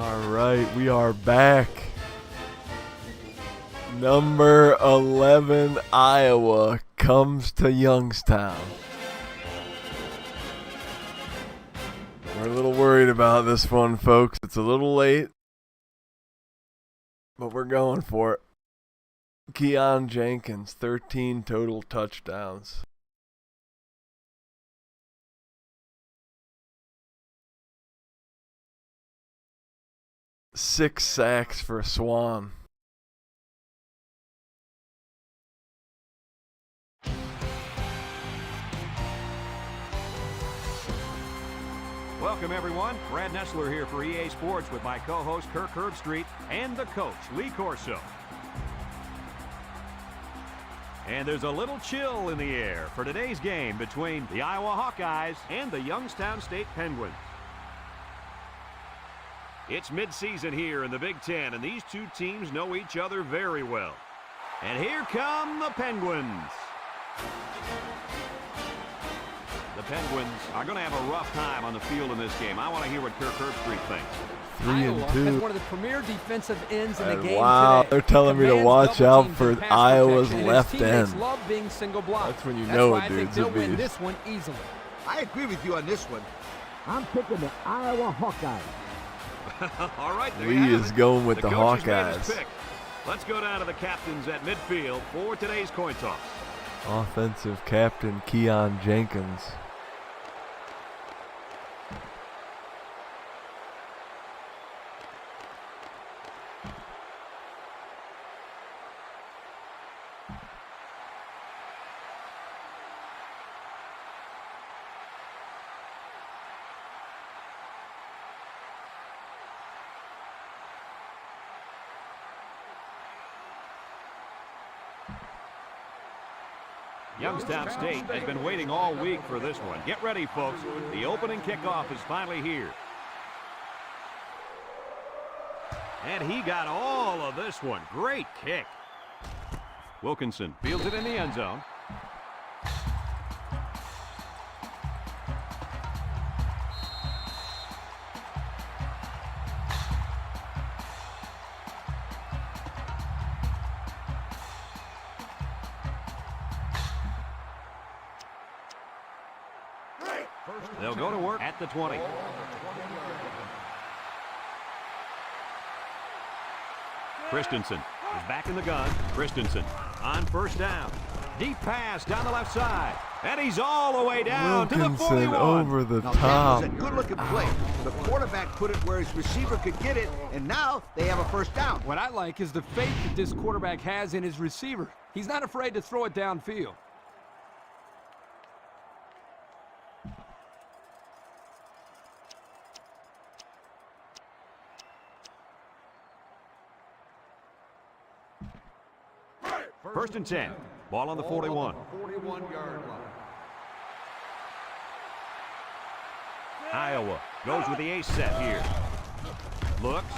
All right, we are back. Number 11, Iowa comes to Youngstown. We're a little worried about this one, folks. It's a little late, but we're going for it. Keon Jenkins, 13 total touchdowns. Six sacks for Swan. Welcome, everyone. Brad Nessler here for EA Sports with my co-host Kirk Herbstreit and the coach, Lee Corso. And there's a little chill in the air for today's game between the Iowa Hawkeyes and the Youngstown State Penguins. It's midseason here in the Big Ten, and these two teams know each other very well. And here come the Penguins. The Penguins are going to have a rough time on the field in this game. I want to hear what Kirk Herbstreit thinks. 3-2. As one of the premier defensive ends in the game wow, today. they're telling me to watch out for Iowa's left end. Love being single block. That's when you know a dude's they'll a win beast. this one easily. I agree with you on this one. I'm picking the Iowa Hawkeyes. All right, there Lee you have is it. going with the coach has made his Hawkeyes. pick. Let's go down to the captains at midfield for today's coin toss. Offensive captain Keon Jenkins. Youngstown State has been waiting all week for this one. Get ready, folks. The opening kickoff is finally here. And he got all of this one. Great kick. Wilkinson fields it in the end zone. They'll go to work at the 20. Christensen is back in the gun. Christensen on first down. Deep pass down the left side. And he's all the way down to the Wilkinson 41. over the Now, top. that was a good-looking play. The quarterback put it where his receiver could get it, and now they have a first down. What I like is the faith that this quarterback has in his receiver. He's not afraid to throw it downfield. First and 10. Ball on the 41. 41-yard line. Iowa goes with the ace set here. Looks.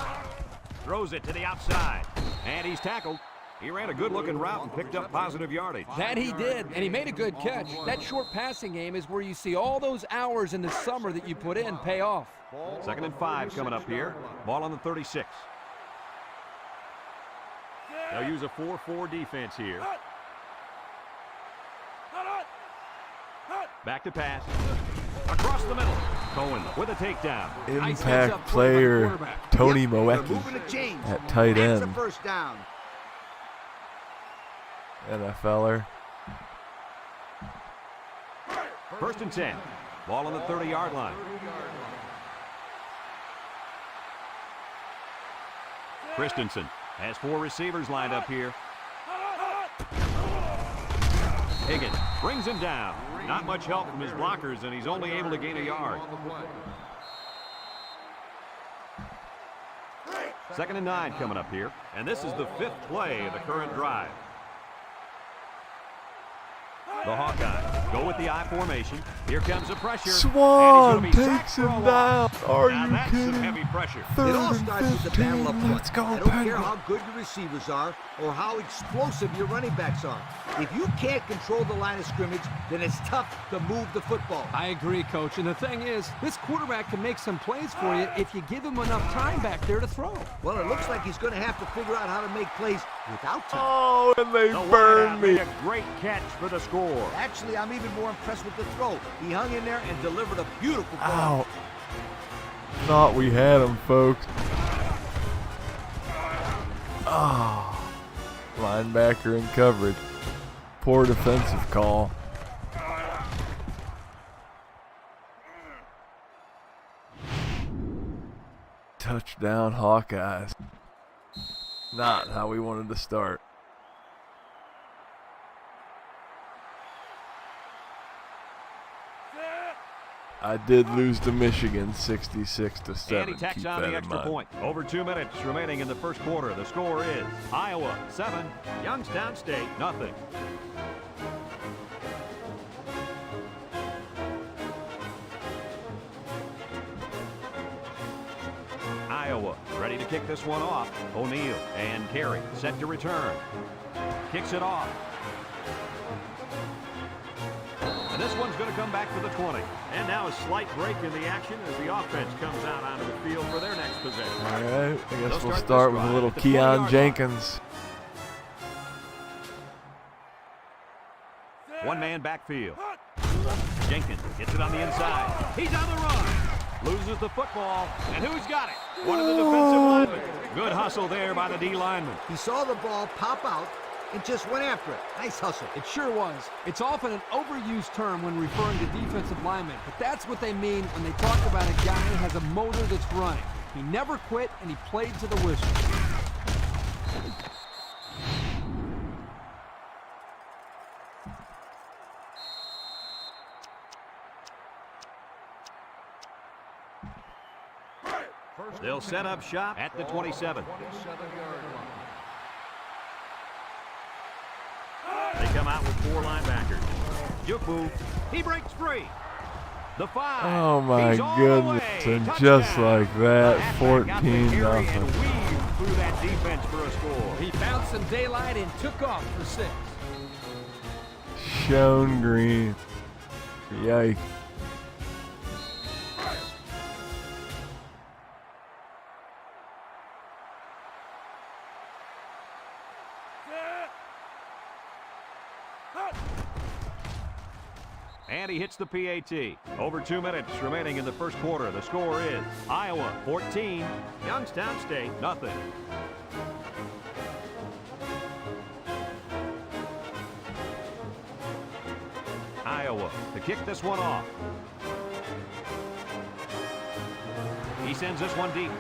Throws it to the outside. And he's tackled. He ran a good-looking route and picked up positive yardage. That he did, and he made a good catch. That short passing game is where you see all those hours in the summer that you put in pay off. Second and 5 coming up here. Ball on the 36. They'll use a 4-4 defense here. Back to pass. Across the middle. Cohen with a takedown. Impact player Tony Yep, they're Moecki moving to change. at tight That's a end. first down. NFLer. First and 10. Ball on the 30-yard line. Christensen has 4 receivers lined up here. Higgins brings him down. Not much help from his blockers, and he's only able to gain a yard. Second and 9 coming up here, and this is the 5th play of the current drive. The Hawkeyes Go with the I formation. Here comes the pressure. Swan and he's gonna be takes sacked for a him loss. down. Are Now you that's some kidding? heavy pressure. Third It all and starts with the battle up 15. front. Let's go, I don't care Penguins. how good your receivers are or how explosive your running backs are. If you can't control the line of scrimmage, then it's tough to move the football. I agree, Coach. And the thing is, this quarterback can make some plays for you if you give him enough time back there to throw. Well, it looks like he's going to have to figure out how to make plays without time. Oh, and they The burned wideout me. made a great catch for the score. Actually, I'm even more impressed with the throw. He hung in there and delivered a beautiful ball. Ow. Thought we had him, folks. Oh. Linebacker in coverage. Poor defensive call. Touchdown, Hawkeyes. Not how we wanted to start. I did lose to Michigan 66-7. And he tacks Keep on that the in extra mind. point. Over 2 minutes remaining in the first quarter. The score is Iowa 7, Youngstown State nothing. Iowa ready to kick this one off. O'Neal and Carey set to return. Kicks it off. And this one's going to come back to the 20. And now a slight break in the action as the offense comes out onto the field for their next possession. All right, I guess They'll we'll start start this with a drive little at the Keon 20-yard Jenkins. One-man backfield. Jenkins gets it on the inside. He's on the run. Loses the football. And who's got it? One of the defensive linemen. Good hustle there by the D lineman. He saw the ball pop out and just went after it. Nice hustle. It sure was. It's often an overused term when referring to defensive linemen, but that's what they mean when they talk about a guy who has a motor that's running. He never quit, and he played to the whistle. They'll set up shop at the 27. They come out with 4 linebackers. Juku, he breaks free. The 5. Oh my He's all the goodness! way. And Touchdown. just like that, The halfback got the carry 14-0. and weaved through that defense for a score. He found some daylight and took off for 6. Shown green. Yikes. And he hits the PAT. Over 2 minutes remaining in the first quarter. The score is Iowa 14, Youngstown State nothing. Iowa to kick this one off. He sends this one deep.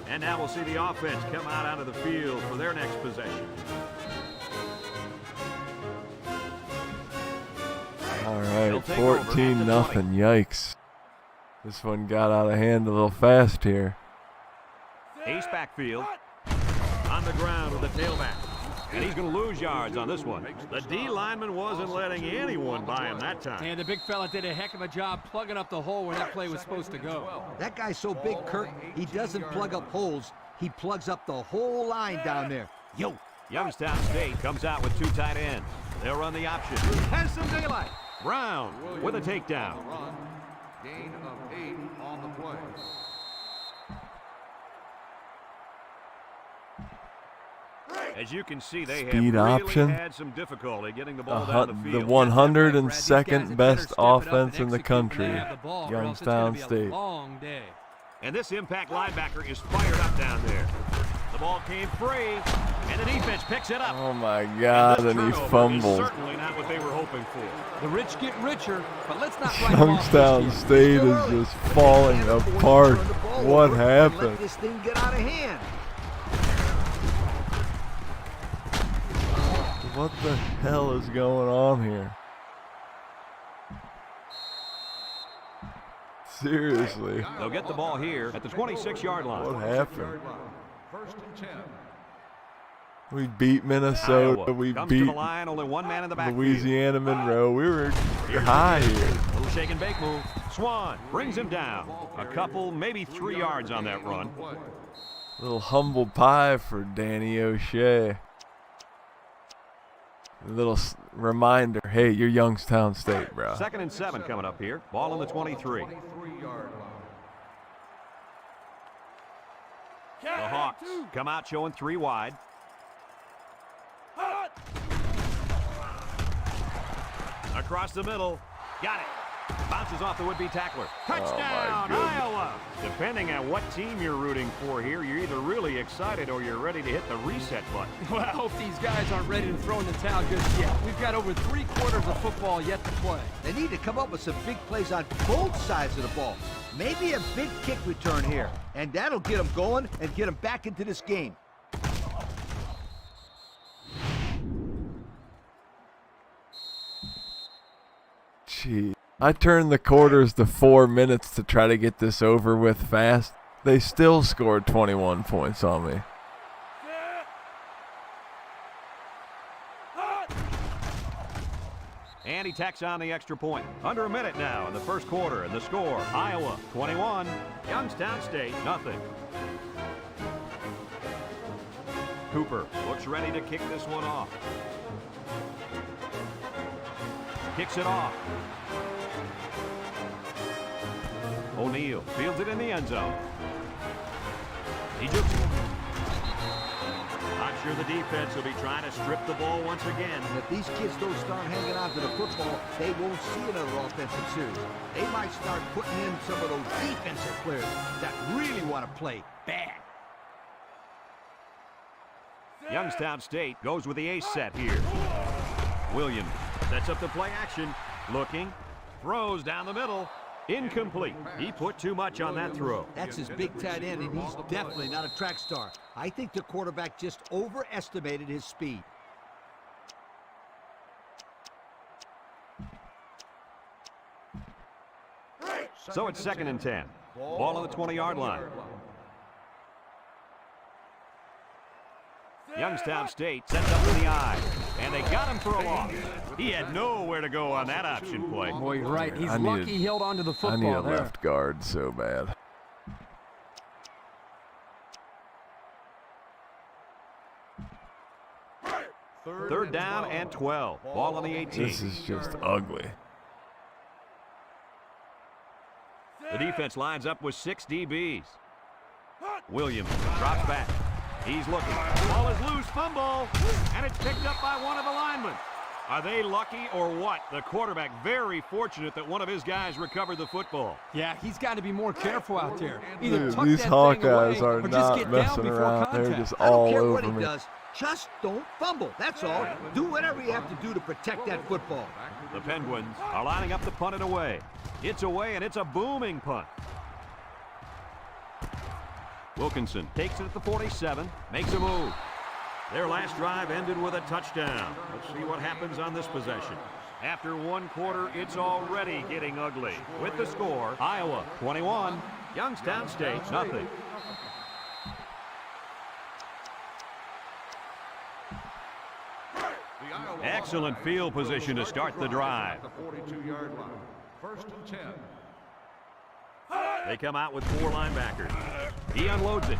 And now we'll see the offense come out onto the field for their next possession. All They'll right, take over at the 14-0. 20. Yikes. This one got out of hand a little fast here. Ace backfield. On the ground with the tailback. And he's going to lose yards on this one. The D lineman wasn't letting anyone by him that time. And the big fella did a heck of a job plugging up the hole where that play was supposed to go. That guy's so big, Kurt, he doesn't plug up holes. He plugs up the whole line down there. Yo. Youngstown State comes out with 2 tight ends. They'll run the option. Has some daylight. Brown with a takedown. Gain of 8 on the play. As you can see, they have Speed really option. had some difficulty getting the ball down the The field. 102nd best offense in the country, Youngstown Youngstown State. Long day. And this impact linebacker is fired up down there. The ball came free, and the defense picks it up. Oh my God, this and he turnover is fumbled. certainly not what they were hoping for. The rich get richer, but let's not write them off Youngstown this year. State Still is early, just but they falling can't afford to apart. turn the ball What over and happened? Let this thing get out of hand. What the hell is going on here? Seriously, They'll get the ball here at the 26-yard line. what happened? First and 10. We beat Minnesota. Iowa We comes beat to the line, only one man in the backfield. Louisiana Monroe. We were high here. Little shake and bake move. Swan brings him down. A couple, maybe 3 yards on that run. Little humble pie for Danny O'Shea. A little reminder, hey, you're Youngstown State, bro. 2nd and 7 coming up here. Ball on the 23. The Hawks come out showing 3 wide. Across the middle. Got it. Bounces off the would-be tackler. Touchdown, Iowa! Depending on what team you're rooting for here, you're either really excited or you're ready to hit the reset button. Well, I hope these guys aren't ready to throw in the towel just yet. We've got over 3/4 of football yet to play. They need to come up with some big plays on both sides of the ball. Maybe a big kick return here, and that'll get them going and get them back into this game. Gee, I turned the quarters to 4 minutes to try to get this over with fast. They still scored 21 points on me. And he tacks on the extra point. Under a minute now in the first quarter, and the score, Iowa 21, Youngstown State nothing. Cooper looks ready to kick this one off. Kicks it off. O'Neal fields it in the end zone. He jukes it. I'm sure the defense will be trying to strip the ball once again. And if these kids don't start hanging on to the football, they won't see another offensive series. They might start putting in some of those defensive players that really want to play bad. Youngstown State goes with the ace set here. Williams sets up the play action. Looking. Throws down the middle. Incomplete. He put too much on that throw. That's his big tight end, and he's definitely not a track star. I think the quarterback just overestimated his speed. So it's 2nd and 10. Ball on the 20-yard line. Youngstown State sets up to the eye, and they got him for a loss. He had nowhere to go on that option play. Boy, you're right. He's lucky he held on to the football I need a there. left guard so bad. Third down and 12. Ball on the 18. This is just ugly. The defense lines up with 6 DBs. Williams drops back. He's looking. Ball is loose. Fumble. And it's picked up by one of the linemen. Are they lucky or what? The quarterback very fortunate that one of his guys recovered the football. Yeah, he's got to be more careful out there. Either Dude, tuck these that thing Hawkeyes away are or just not get down messing before around. contact. They're just I don't all care what over he me. does. Just don't fumble. That's all. Do whatever you have to do to protect that football. The Penguins are lining up to punt it away. It's away, and it's a booming punt. Wilkinson takes it at the 47, makes a move. Their last drive ended with a touchdown. Let's see what happens on this possession. After one quarter, it's already getting ugly. With the score, Iowa 21, Youngstown State nothing. Excellent field position to start the drive. The 42-yard line. 1st and 10. They come out with 4 linebackers. He unloads it.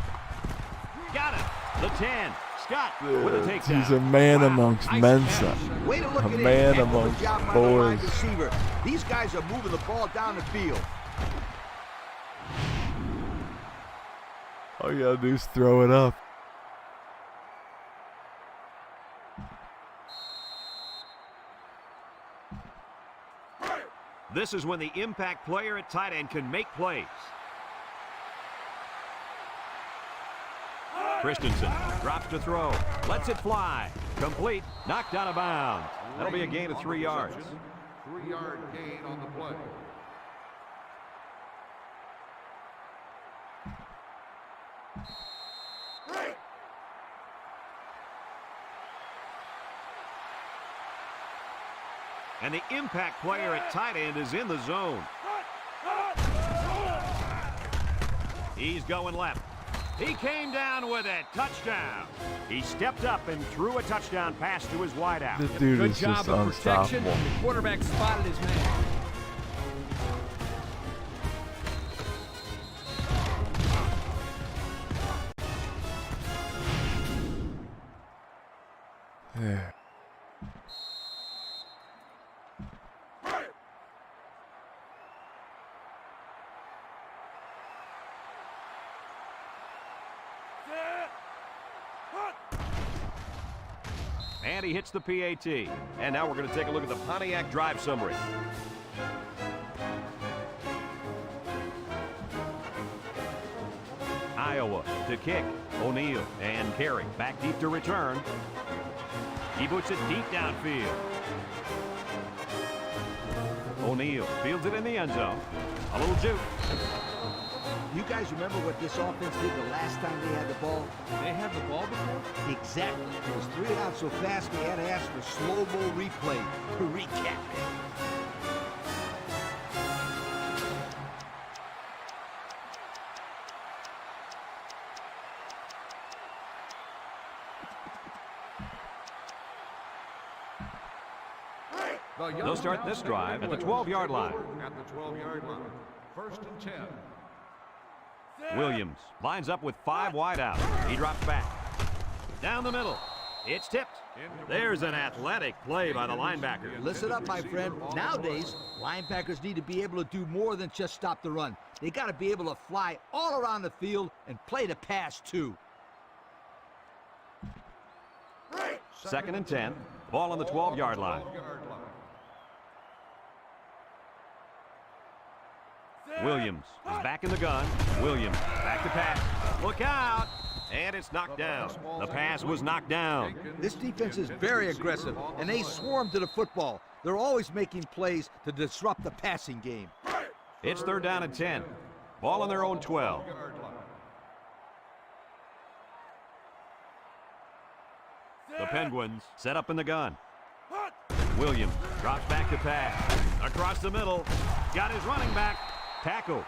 Got it. The 10. Scott with a takedown. He's a man amongst Mensa. Way to look A at it. man Heck of a amongst job by the wide boys. receiver. These guys are moving the ball down the field. All you gotta do is throw it up. This is when the impact player at tight end can make plays. Christensen drops to throw. Lets it fly. Complete. Knocked out of bounds. That'll be a gain of 3 yards. 3-yard gain on the play. And the impact player at tight end is in the zone. He's going left. He came down with it. Touchdown. He stepped up and threw a touchdown pass to his wideout. The dude Good is job just of protection. unstoppable. The quarterback spotted his man. Yeah. And he hits the PAT. And now we're going to take a look at the Pontiac drive summary. Iowa to kick. O'Neal and carry. Back deep to return. He boots it deep downfield. O'Neal fields it in the end zone. A little juke. You guys remember what this offense did the last time they had the ball? They had the ball before? Exactly. It was 3 and out so fast they had to ask for slow-mo replay to recap it. They'll start this drive at the 12-yard line. At the 12-yard line. First and 10. Williams lines up with 5 wide out. He drops back. Down the middle. It's tipped. There's an athletic play by the linebacker. Listen up, my friend. Nowadays, linebackers need to be able to do more than just stop the run. They got to be able to fly all around the field and play the pass, too. Second and 10. Ball on the 12-yard line. Williams is back in the gun. Williams back to pass. Look out! And it's knocked down. The pass was knocked down. This defense is very aggressive, and they swarm to the football. They're always making plays to disrupt the passing game. It's third down and 10. Ball on their own 12. The Penguins set up in the gun. Williams drops back to pass. Across the middle. Got his running back. Tackle.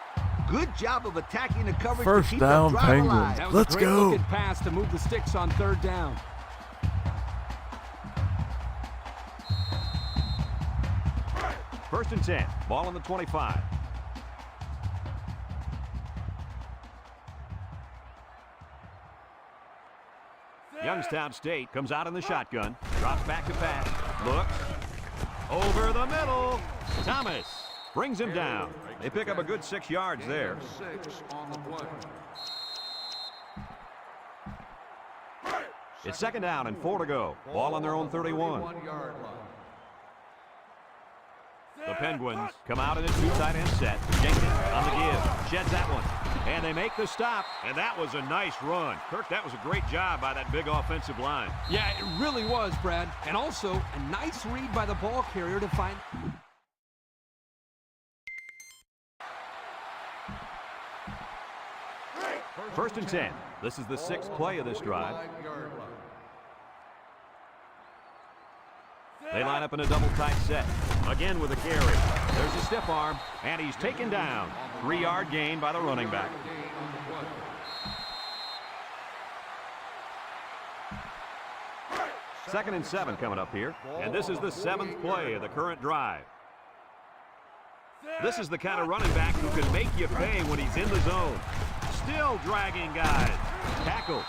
Good job of attacking the coverage First to keep down, the drive Penguins. alive. That was Let's a great go. looking pass to move the sticks on third down. First and 10. Ball on the 25. Youngstown State comes out in the shotgun. Drops back to pass. Looks. Over the middle. Thomas brings him down. They pick up a good 6 yards there. 6 on the play. It's second down and 4 to go. Ball on their own 31. 31-yard line. The Penguins come out in a 2 tight end set. Jenkins on the give. Sheds that one. And they make the stop. And that was a nice run. Kirk, that was a great job by that big offensive line. Yeah, it really was, Brad. And also, a nice read by the ball carrier to find... First and 10. This is the 6th play of this drive. 5-yard line. They line up in a double tight set. Again with a carry. There's a stiff arm, and he's taken down. 3-yard gain by the running back. Gain on the play. Second and 7 coming up here. And this is the 7th play of the current drive. This is the kind of running back who can make you pay when he's in the zone. Still dragging guys. Tackle.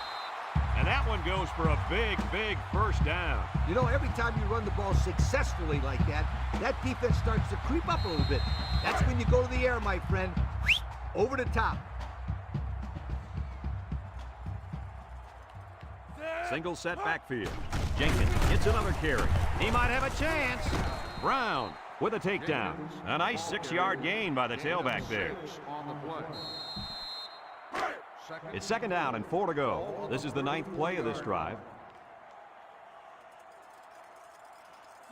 And that one goes for a big, big first down. You know, every time you run the ball successfully like that, that defense starts to creep up a little bit. That's when you go to the air, my friend. Over the top. Single set backfield. Jenkins gets another carry. He might have a chance. Brown with a takedown. A nice 6-yard gain by the tailback there. 6 on the play. It's second down and 4 to go. This is the 9th play of this drive.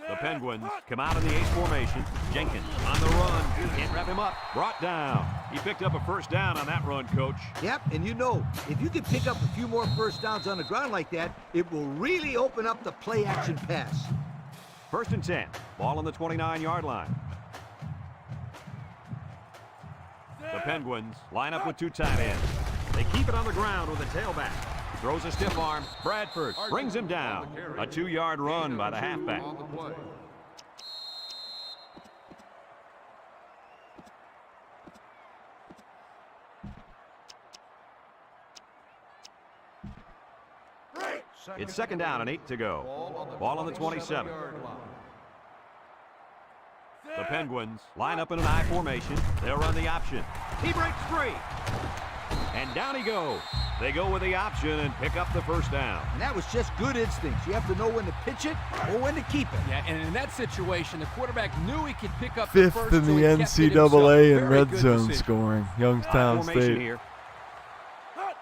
The Penguins come out in the Ace formation. Jenkins on the run. Can't wrap him up. Brought down. He picked up a first down on that run, Coach. Yep, and you know, if you can pick up a few more first downs on the ground like that, it will really open up the play-action pass. First and 10. Ball on the 29-yard line. The Penguins line up with 2 tight ends. They keep it on the ground with a tailback. Throws a stiff arm. Bradford brings him down. A 2-yard run by the halfback. On the play. It's 2nd down and 8 to go. Ball on the 27. The Penguins line up in an I formation. They'll run the option. He breaks free. And down he goes. They go with the option and pick up the 1st down. And that was just good instincts. You have to know when to pitch it or when to keep it. Yeah, and in that situation, the quarterback knew he could pick up the 5th first, in so the he kept it himself. NCAA in Very red good zone decision. scoring. Youngstown Formation State. here.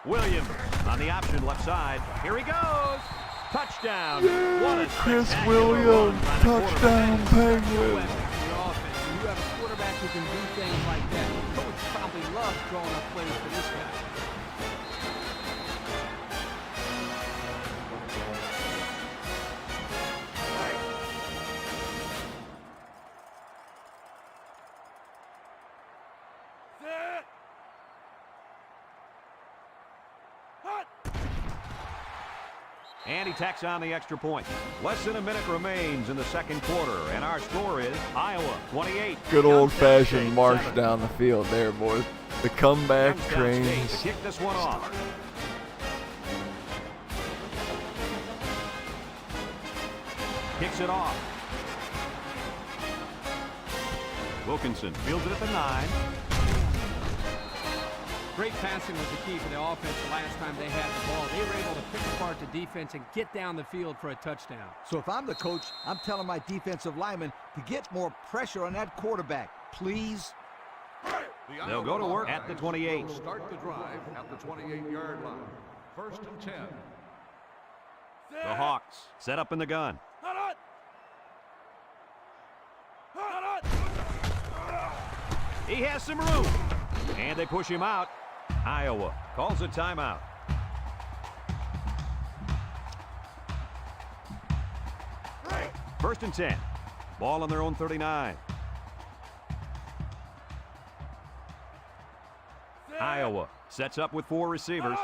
Williams on the option left side. Here he goes. Touchdown. What a Chris spectacular Williams, run by the touchdown quarterback. Penguins. Weapon in your offense. When you have a quarterback who can do things like that, the coach probably loves drawing up plays for this guy. And he tacks on the extra point. Less than a minute remains in the 2nd quarter, and our score is Iowa 28. Good Youngstown old-fashioned State march 7. down the field there, boys. The comeback Youngstown train. State to kick this one off. Kicks it off. Wilkinson fields it at the 9. Great passing was the key for the offense the last time they had the ball. They were able to pick apart the defense and get down the field for a touchdown. So if I'm the coach, I'm telling my defensive linemen to get more pressure on that quarterback, please. They'll go to work at the 28. Will start the drive at the 28-yard line. 1st and 10. The Hawks set up in the gun. He has some room. And they push him out. Iowa calls a timeout. First and 10. Ball on their own 39. Iowa sets up with 4 receivers.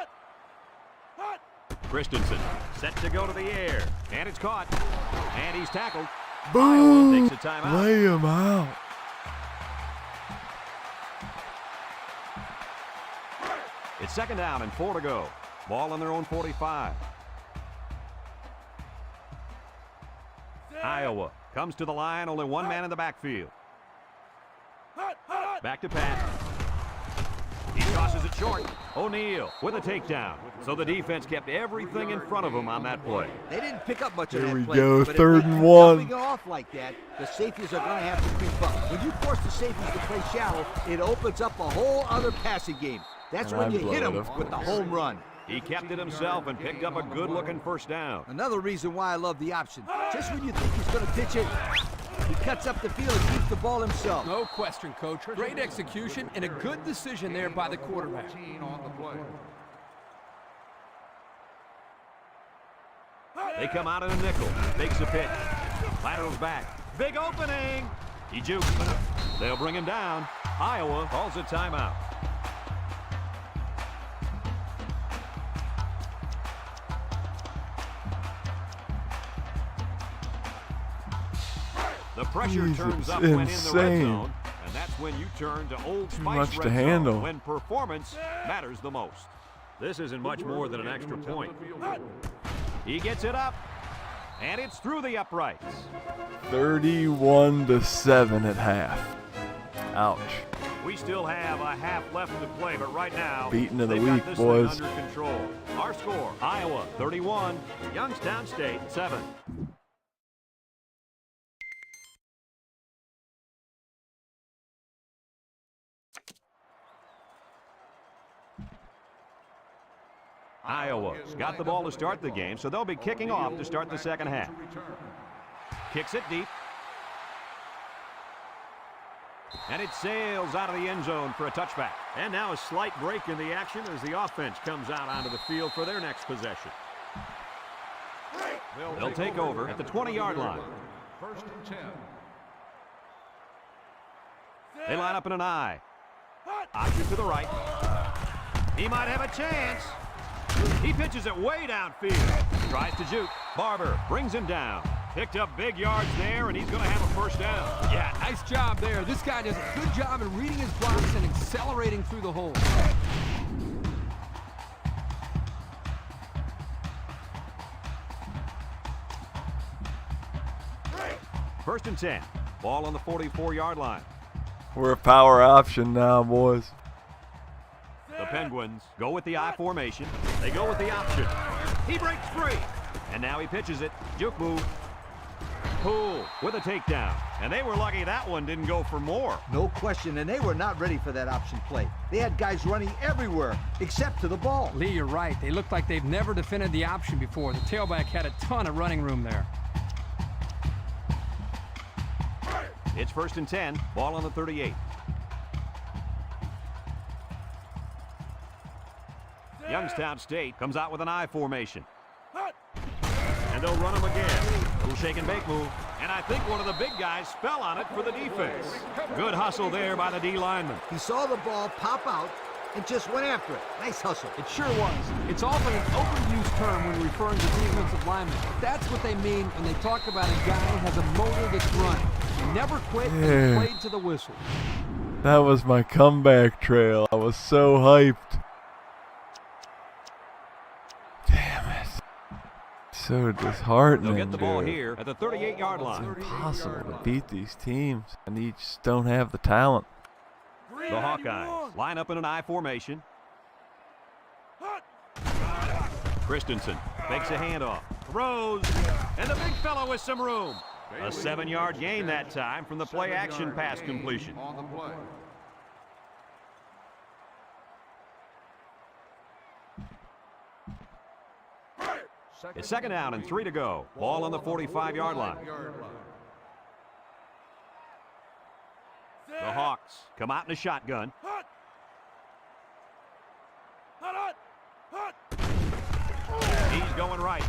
Christensen set to go to the air. And it's caught. And he's tackled. Boom! Iowa takes a timeout. Lay him out. It's 2nd down and 4 to go. Ball on their own 45. Iowa comes to the line, only 1 man in the backfield. Back to Pat. He tosses it short. O'Neal with a takedown. So the defense kept everything in front of them on that play. They didn't pick up much Here of that we play. go, but if 3rd they and keep 1. dumping off like that, the safeties are going to have to creep up. When you force the safeties to play shallow, it opens up a whole other passing game. That's And when I you blow hit it, them of with the course. home run. He kept it himself and picked up a good-looking 1st down. Another reason why I love the option. Just when you think he's going to pitch it, he cuts up the field and keeps the ball himself. No question, Coach. Great execution and a good decision there by the quarterback. 14 on the play. They come out in a nickel. Fakes a pitch. Laterals back. Big opening. He jukes. They'll bring him down. Iowa calls a timeout. The pressure Jesus, turns up when in the red insane. zone, and that's when you turn to Old Too Spice much red to zone, handle. when performance matters the most. This isn't much more than an extra point. He gets it up, and it's through the uprights. 31-7 at half. Ouch. We still have a half left to play, but right now, Beating of the they've got week, this boys. thing under control. Our score, Iowa 31, Youngstown State 7. Iowa got the ball to start the game, so they'll be kicking off to start the 2nd half. Kicks it deep. And it sails out of the end zone for a touchback. And now a slight break in the action as the offense comes out onto the field for their next possession. They'll take over at the 20-yard line. 1st and 10. They line up in an I. Option to the right. He might have a chance. He pitches it way downfield. Tries to juke. Barber brings him down. Picked up big yards there, and he's going to have a first down. Yeah, nice job there. This guy does a good job in reading his blocks and accelerating through the hole. First and 10. Ball on the 44-yard line. We're a power option now, boys. The Penguins go with the I formation. They go with the option. He breaks free. And now he pitches it. Juke move. Poole with a takedown. And they were lucky that one didn't go for more. No question, and they were not ready for that option play. They had guys running everywhere except to the ball. Lee, you're right. They look like they've never defended the option before. The tailback had a ton of running room there. It's first and 10. Ball on the 38. Youngstown State comes out with an I formation. And they'll run him again. Little shake and bake move. And I think one of the big guys fell on it for the defense. Good hustle there by the D lineman. He saw the ball pop out and just went after it. Nice hustle. It sure was. It's often an overused term when referring to defensive linemen. But that's what they mean when they talk about a guy who has a motor that's running. He never quit and he played to the whistle. That was my comeback trail. I was so hyped. Damn it. So disheartening. They'll get the ball dude. here at the 38-yard line. It's impossible to beat these teams, and you just don't have the talent. The Hawkeyes line up in an I formation. Christensen fakes a handoff. Throws. And the big fellow with some room. A 7-yard gain that time from the play action pass completion. On the play. It's second down and 3 to go. Ball on the 45-yard line. The Hawks come out in a shotgun. He's going right.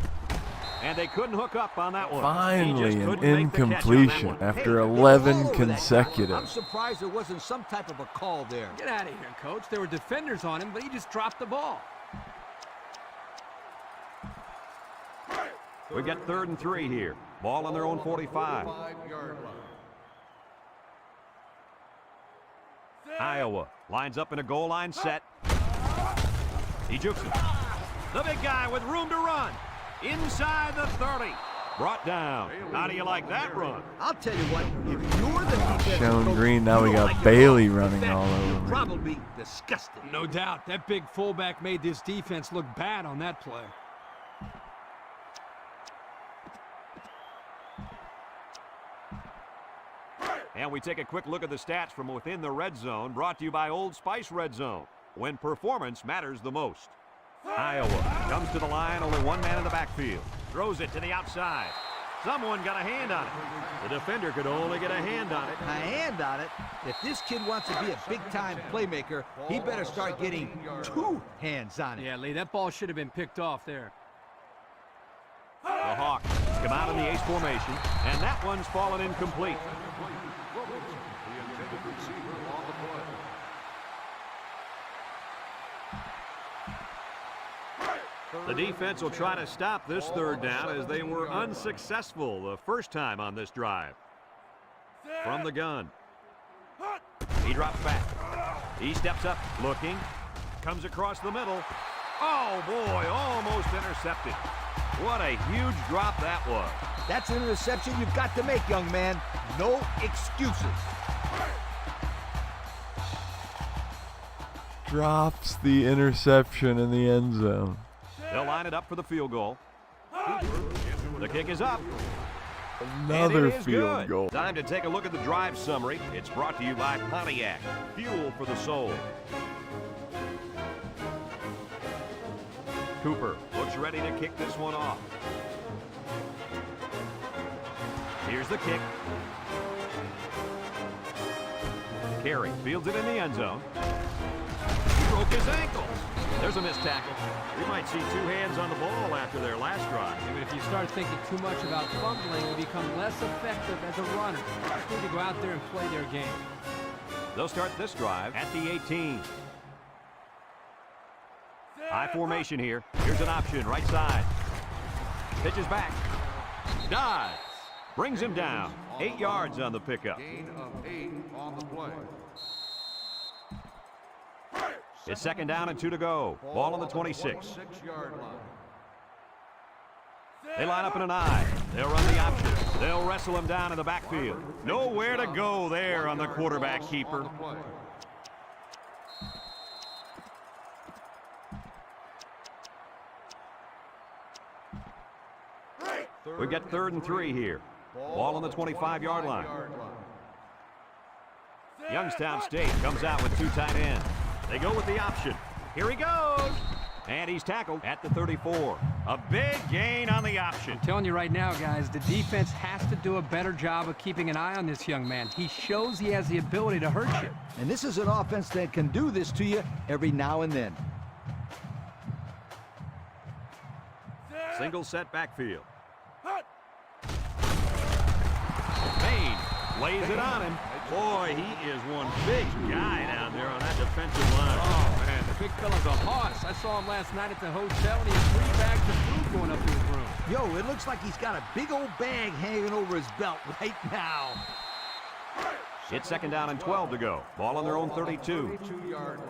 And they couldn't hook up on that one. Finally, He just an couldn't make the catch on that incompletion one. after Hey, 11 all over that guy. consecutive. I'm surprised there wasn't some type of a call there. Get out of here, Coach. There were defenders on him, but he just dropped the ball. We've got 3rd and 3 here. Ball on their own 45. 5-yard line. Iowa lines up in a goal line set. He jukes it. The big guy with room to run. Inside the 30. Brought down. How do you like that run? I'll tell you what, if you're the defensive Shown coach, green, now we you don't got like Bailey your ball. running In fact, all over you're me. probably disgusted. No doubt. That big fullback made this defense look bad on that play. And we take a quick look at the stats from within the red zone, brought to you by Old Spice Red Zone, when performance matters the most. Iowa comes to the line, only one man in the backfield. Throws it to the outside. Someone got a hand on it. The defender could only get a hand on it. A hand on it. If this kid wants to be a big-time playmaker, he better start getting 2 hands on it. Yeah, Lee, that ball should have been picked off there. The Hawks come out in the ace formation, and that one's fallen incomplete. The intended receiver on the play. The defense will try to stop this 3rd down as they were unsuccessful the first time on this drive. From the gun. He drops back. He steps up, looking. Comes across the middle. Oh, boy, almost intercepted. What a huge drop that was. That's an interception you've got to make, young man. No excuses. Drops the interception in the end zone. They'll line it up for the field goal. The kick is up. Another And it is field good. goal. Time to take a look at the drive summary. It's brought to you by Pontiac. Fuel for the soul. Cooper looks ready to kick this one off. Here's the kick. Carey fields it in the end zone. He broke his ankle. There's a missed tackle. We might see 2 hands on the ball after their last drive. I mean, if you start thinking too much about fumbling, you become less effective as a runner. You just need to go out there and play their game. They'll start this drive at the 18. High formation here. Here's an option, right side. Pitches back. Dives. Brings him down. 8 yards on the pickup. Gain of 8 on the play. It's second down and 2 to go. Ball on the 26. 26-yard line. They line up in an I. They'll run the option. They'll wrestle him down in the backfield. Nowhere to go there on the quarterback keeper. We get 3rd and 3 here. Ball on the 25-yard line. Youngstown State comes out with 2 tight ends. They go with the option. Here he goes. And he's tackled at the 34. A big gain on the option. I'm telling you right now, guys, the defense has to do a better job of keeping an eye on this young man. He shows he has the ability to hurt you. And this is an offense that can do this to you every now and then. Single set backfield. Maine lays it on him. Boy, he is one big guy down there on that defensive line. Oh, man, the big fella's a hoss. I saw him last night at the hotel, and he had 3 bags of food going up to his room. Yo, it looks like he's got a big old bag hanging over his belt right now. It's second down and 12 to go. Ball on their own 32. 32-yard line.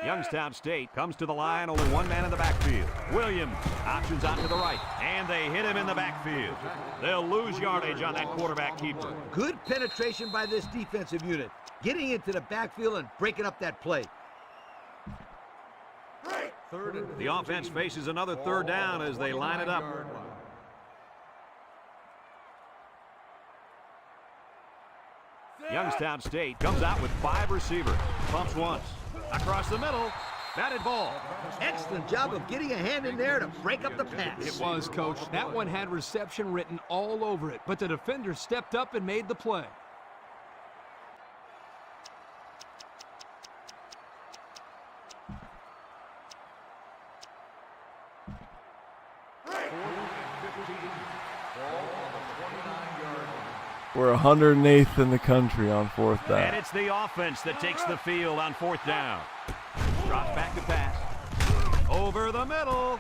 Youngstown State comes to the line, only 1 man in the backfield. Williams options out to the right, and they hit him in the backfield. They'll lose yardage on that quarterback keeper. Good penetration by this defensive unit, getting into the backfield and breaking up that play. The offense faces another 3rd down as they line it up. Youngstown State comes out with 5 receivers. Pumps once. Across the middle. Batted ball. Excellent job of getting a hand in there to break up the pass. It was, Coach. That one had reception written all over it, but the defender stepped up and made the play. We're 108th in the country on 4th down. And it's the offense that takes the field on 4th down. Drops back to pass. Over the middle.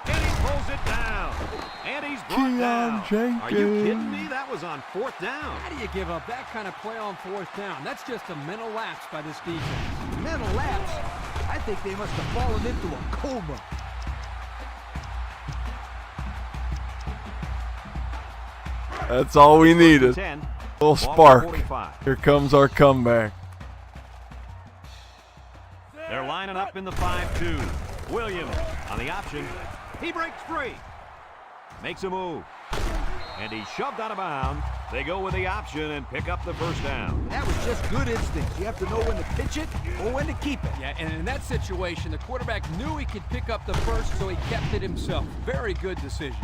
And he pulls it down. And he's brought down. Jenkins. Are you kidding me? That was on 4th down. How do you give up that kind of play on 4th down? That's just a mental lapse by this defense. Mental lapse? I think they must have fallen into a coma. That's all we needed. 10. A little spark. Here comes our comeback. They're lining up in the 5-2. Williams on the option. He breaks free. Makes a move. And he's shoved out of bounds. They go with the option and pick up the 1st down. That was just good instincts. You have to know when to pitch it or when to keep it. Yeah, and in that situation, the quarterback knew he could pick up the 1st, so he kept it himself. Very good decision.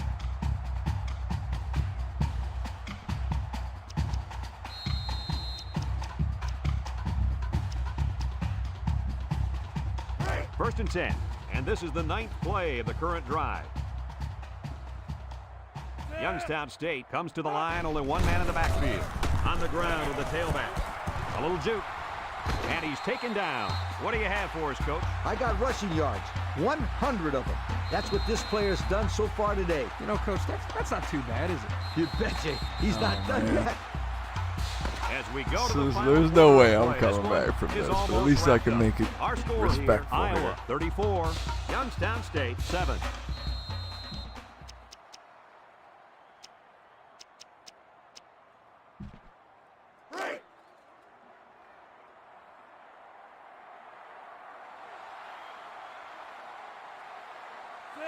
First and 10, and this is the 9th play of the current drive. Youngstown State comes to the line, only 1 man in the backfield. On the ground with the tailback. A little juke, and he's taken down. What do you have for us, Coach? I got rushing yards, 100 of them. That's what this player's done so far today. You know, Coach, that's not too bad, is it? You betcha. He's not done yet. As we go to the final There's no way I'm play, coming this one back from is this, but at almost least I wrapped can up. make it Our score respectful here, Iowa here. 34, Youngstown State 7.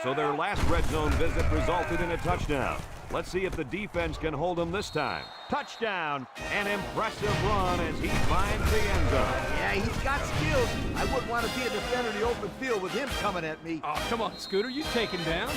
So their last red zone visit resulted in a touchdown. Let's see if the defense can hold them this time. Touchdown, an impressive run as he finds the end zone. Yeah, he's got skills. I wouldn't want to be a defender in the open field with him coming at me. Oh, come on, Scooter, you take him down.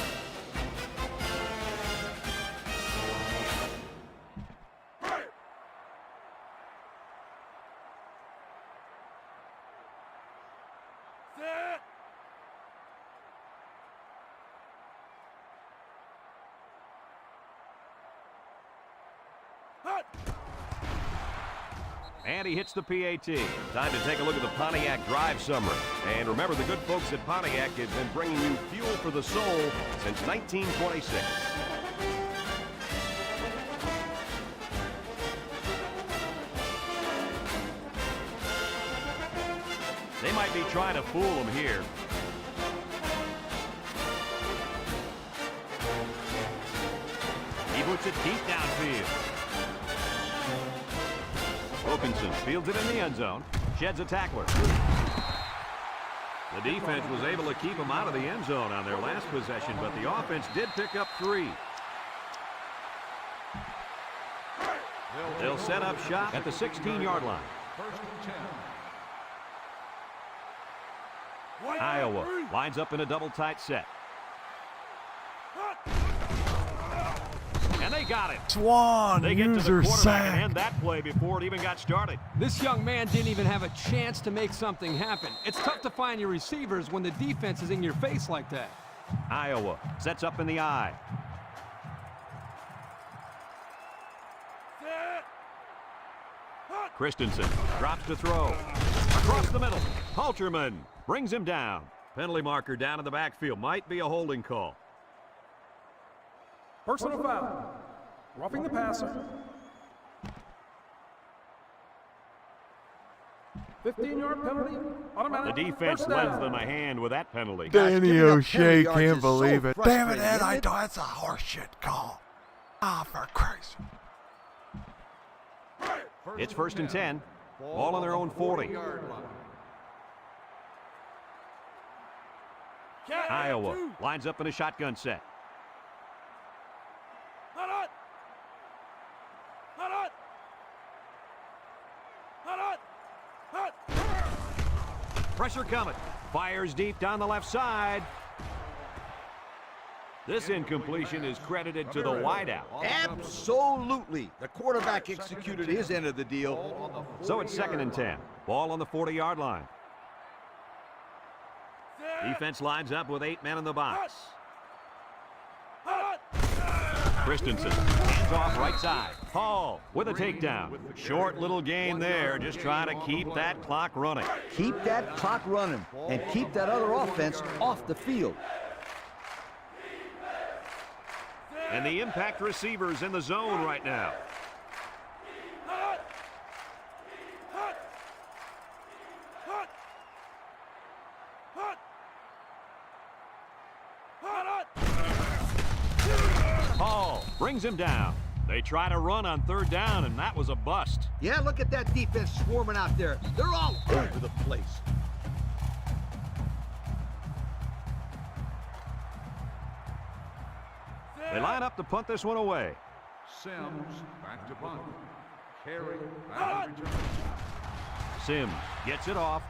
And he hits the PAT. Time to take a look at the Pontiac drive summary. And remember, the good folks at Pontiac have been bringing you fuel for the soul since 1926. They might be trying to fool him here. He puts it deep downfield. Wilkinson fields it in the end zone. Sheds a tackler. The defense was able to keep him out of the end zone on their last possession, but the offense did pick up 3. They'll set up shop at the 16-yard line. First and 10. Iowa lines up in a double tight set. And they got it. Swan, They get to the user quarterback and sack. end that play before it even got started. This young man didn't even have a chance to make something happen. It's tough to find your receivers when the defense is in your face like that. Iowa sets up in the I. Christensen drops to throw. Across the middle. Halterman brings him down. Penalty marker down in the backfield. Might be a holding call. Personal foul. Roughing the passer. 15-yard penalty. Automatic. The defense First down. lends them a hand with that penalty. Danny giving up O'Shea penalty yards can't is believe so it. Damn it, frustrating, Ed, isn't I it? thought it's a horseshit call. Ah, for Christ. It's first and 10. Ball on their own 40. 40-yard line. Iowa lines up in a shotgun set. Pressure coming. Fires deep down the left side. This incompletion is credited to the wideout. Absolutely. The quarterback executed his end of the deal. So it's second and 10. Ball on the 40-yard line. Defense lines up with 8 men in the box. Christensen hands off right side. Hall with a takedown. Short little gain there, just trying to keep that clock running. Keep that clock running and keep that other offense off the field. And the impact receivers in the zone right now. Hall brings him down. They try to run on third down, and that was a bust. Yeah, look at that defense swarming out there. They're all over the place. They line up to punt this one away. Sims back to punt. Carey back to return. Sims gets it off.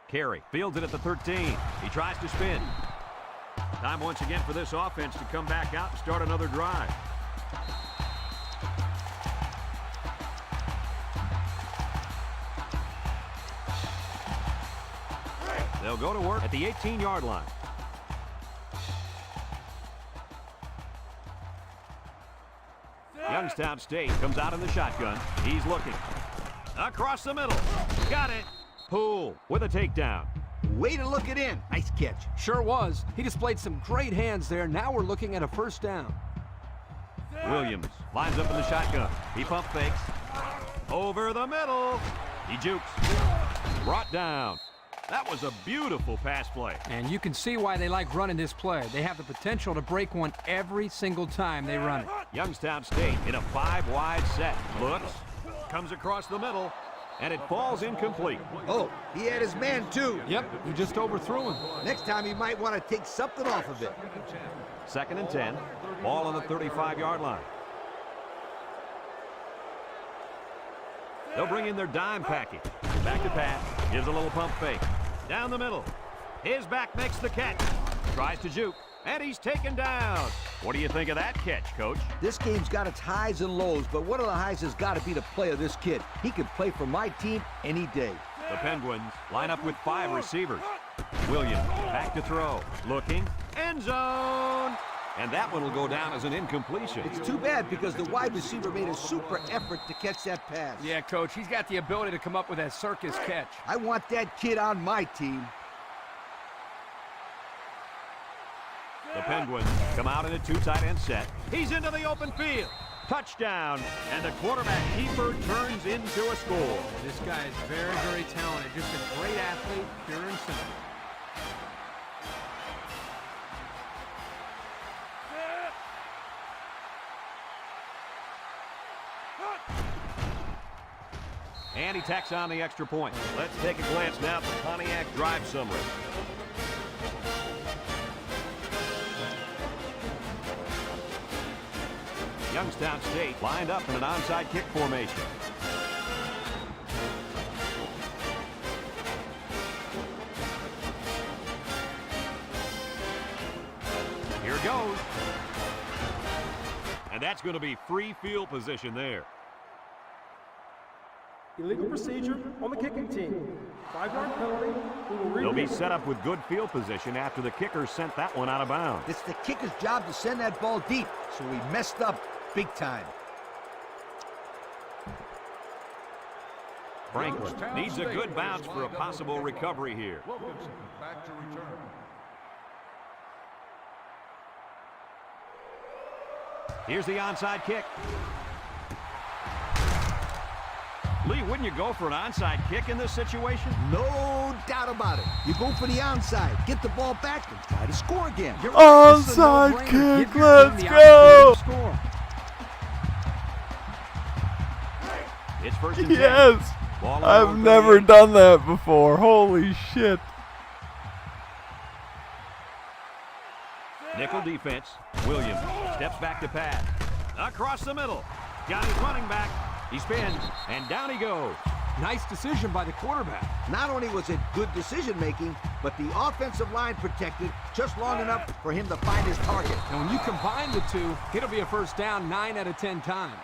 Carey fields it at the 13. He tries to spin. Time once again for this offense to come back out and start another drive. They'll go to work at the 18-yard line. Youngstown State comes out in the shotgun. He's looking. Across the middle. Got it. Poole with a takedown. Way to look it in. Nice catch. Sure was. He displayed some great hands there. Now we're looking at a first down. Williams lines up in the shotgun. He pump fakes. Over the middle. He jukes. Brought down. That was a beautiful pass play. And you can see why they like running this play. They have the potential to break one every single time they run it. Youngstown State in a 5-wide set. Looks. Comes across the middle. And it falls incomplete. Oh, he had his man too. Yep, you just overthrew him. Next time he might want to take something off of it. Second and 10. Ball on the 35-yard line. They'll bring in their dime package. Back to pass. Gives a little pump fake. Down the middle. His back makes the catch. Tries to juke. And he's taken down. What do you think of that catch, Coach? This game's got its highs and lows, but one of the highs has got to be the play of this kid. He can play for my team any day. The Penguins line up with 5 receivers. Williams back to throw. Looking. End zone. And that one will go down as an incompletion. It's too bad because the wide receiver made a super effort to catch that pass. Yeah, Coach, he's got the ability to come up with that circus catch. I want that kid on my team. The Penguins come out in a 2 tight end set. He's into the open field. Touchdown. And the quarterback keeper turns into a score. This guy is very, very talented. Just a great athlete, pure and simple. And he tacks on the extra point. Let's take a glance now at the Pontiac drive summary. Youngstown State lined up in an onside kick formation. Here goes. And that's going to be free field position there. Illegal procedure on the kicking team. 5-yard penalty. They'll be set up with good field position after the kicker sent that one out of bounds. It's the kicker's job to send that ball deep, so he messed up big time. Franklin needs a good bounce for a possible recovery here. Wilkinson back to return. Here's the onside kick. Lee, wouldn't you go for an onside kick in this situation? No doubt about it. You go for the onside, get the ball back, and try to score again. Onside kick, let's go! It's first and 10. Yes! Ball on I've the never 38. done that before. Holy shit. Nickel defense. Williams steps back to pass. Across the middle. Got his running back. He spins, and down he goes. Nice decision by the quarterback. Not only was it good decision-making, but the offensive line protected just long enough for him to find his target. And when you combine the two, it'll be a first down 9 out of 10 times.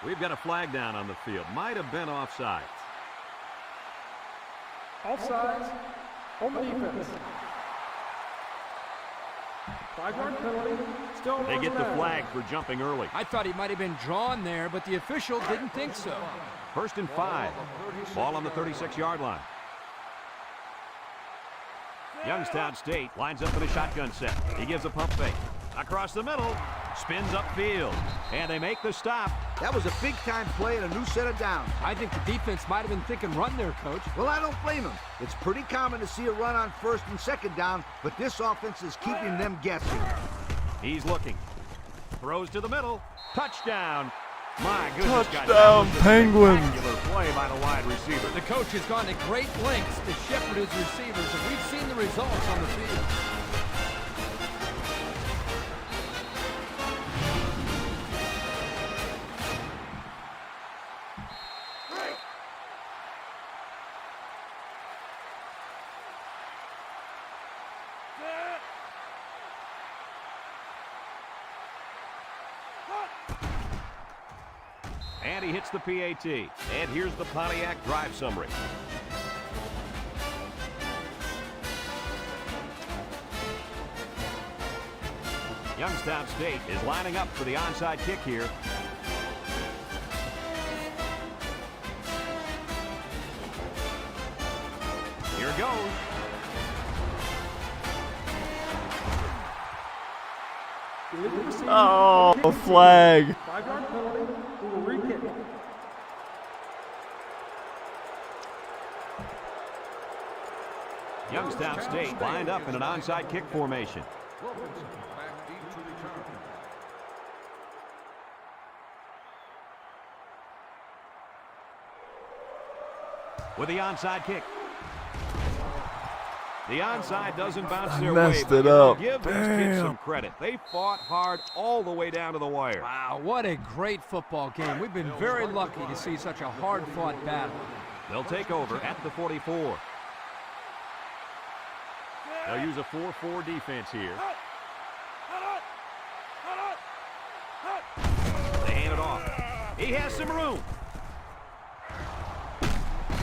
We've got a flag down on the field. Might have been offside. Offsides on the defense. 5-yard penalty. Still They get the flag for jumping early. I thought he might have been drawn there, but the official didn't think so. First and 5. Ball on the 36-yard line. Youngstown State lines up in a shotgun set. He gives a pump fake. Across the middle. Spins upfield. And they make the stop. That was a big-time play and a new set of downs. I think the defense might have been thinking run there, Coach. Well, I don't blame him. It's pretty common to see a run on first and second down, but this offense is keeping them guessing. He's looking. Throws to the middle. Touchdown. My goodness, guys. Touchdown, That was a Penguins. spectacular play by the wide receiver. The coach has gone to great lengths to shepherd his receivers, and we've seen the results on the field. And he hits the PAT. And here's the Pontiac drive summary. Youngstown State is lining up for the onside kick here. Here it goes. Illegal procedure. Oh, flag. 5-yard penalty. We will re-kick. Youngstown State lined up in an onside kick formation. Wilkinson back deep to return. With the onside kick. The onside doesn't bounce their Messed way. it But up. give these kids Damn. some credit. They fought hard all the way down to the wire. Wow, what a great football game. We've been very lucky to see such a hard-fought battle. They'll take over at the 44. They'll use a 4-4 defense here. They hand it off. He has some room.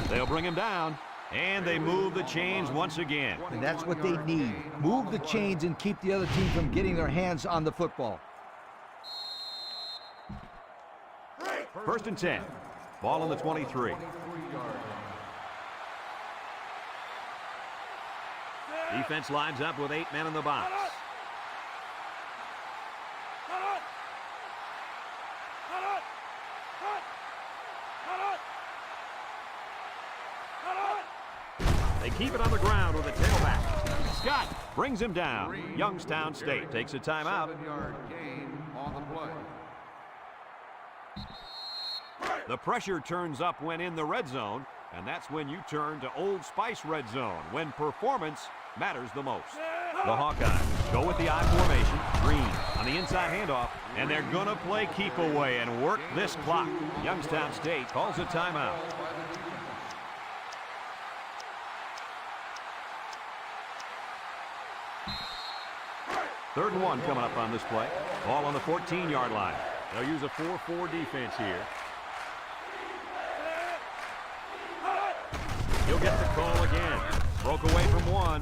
They'll bring him down. And they move the chains once again. And that's what they need. Move the chains and keep the other team from getting their hands on the football. 1st and 10. Ball on the 23. Defense lines up with 8 men in the box. They keep it on the ground with a tailback. Scott brings him down. Youngstown State takes a timeout. 7-yard gain on the play. The pressure turns up when in the red zone, and that's when you turn to Old Spice red zone, when performance matters the most. The Hawkeyes go with the I formation. Green on the inside handoff, and they're going to play keep away and work this clock. Youngstown State calls a timeout. Third and 1 coming up on this play. Ball on the 14-yard line. They'll use a 4-4 defense here. He'll get the call again. Broke away from one.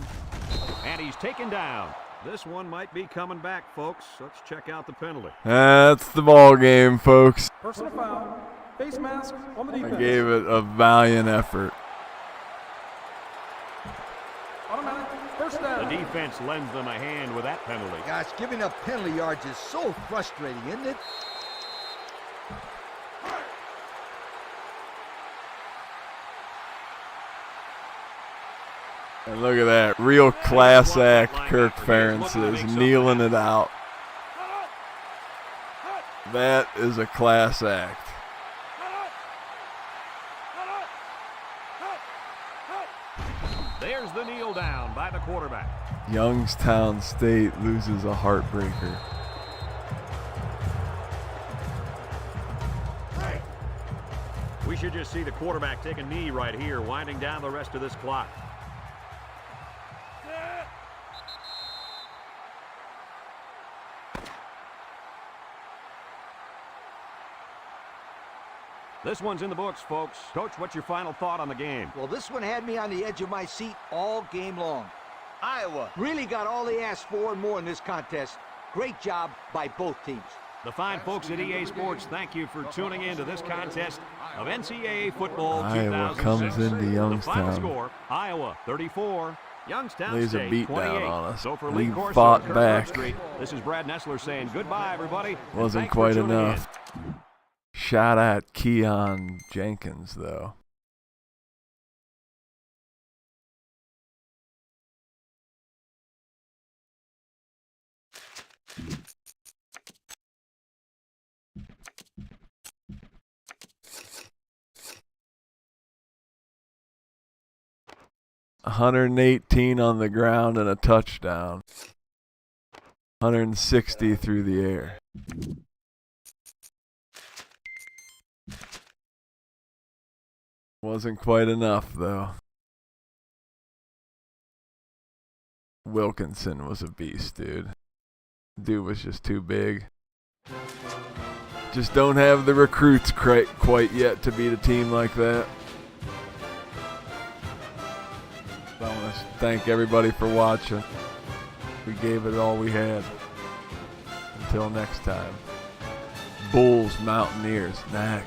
And he's taken down. This one might be coming back, folks. Let's check out the penalty. That's the ball game, folks. Personal foul. Face mask on the defense. I gave it a valiant effort. Automatic. First down. The defense lends them a hand with that penalty. Gosh, giving up penalty yards is so frustrating, isn't it? And look at that. Real class act, Kirk Ferentz is kneeling it out. That is a class act. There's the kneel down by the quarterback. Youngstown State loses a heartbreaker. We should just see the quarterback take a knee right here, winding down the rest of this clock. This one's in the books, folks. Coach, what's your final thought on the game? Well, this one had me on the edge of my seat all game long. Iowa really got all they asked for and more in this contest. Great job by both teams. The fine folks at EA Sports, thank you for tuning in to this contest of NCAA football Iowa 2006. comes into The final Youngstown. score, Iowa 34, Youngstown Lays a State beat 28. down on us. So for We Lee Corso fought and Kirk back. Street, this is Brad Nessler saying goodbye, everybody. and Wasn't thanks for quite tuning in. enough. Shot at Keon Jenkins, though. $118 on the ground and a touchdown. 160 through the air. Wasn't quite enough, though. Wilkinson was a beast, dude. Dude was just too big. Just don't have the recruits quite yet to beat a team like that. I want to thank everybody for watching. We gave it all we had. Until next time. Bulls, Mountaineers, next.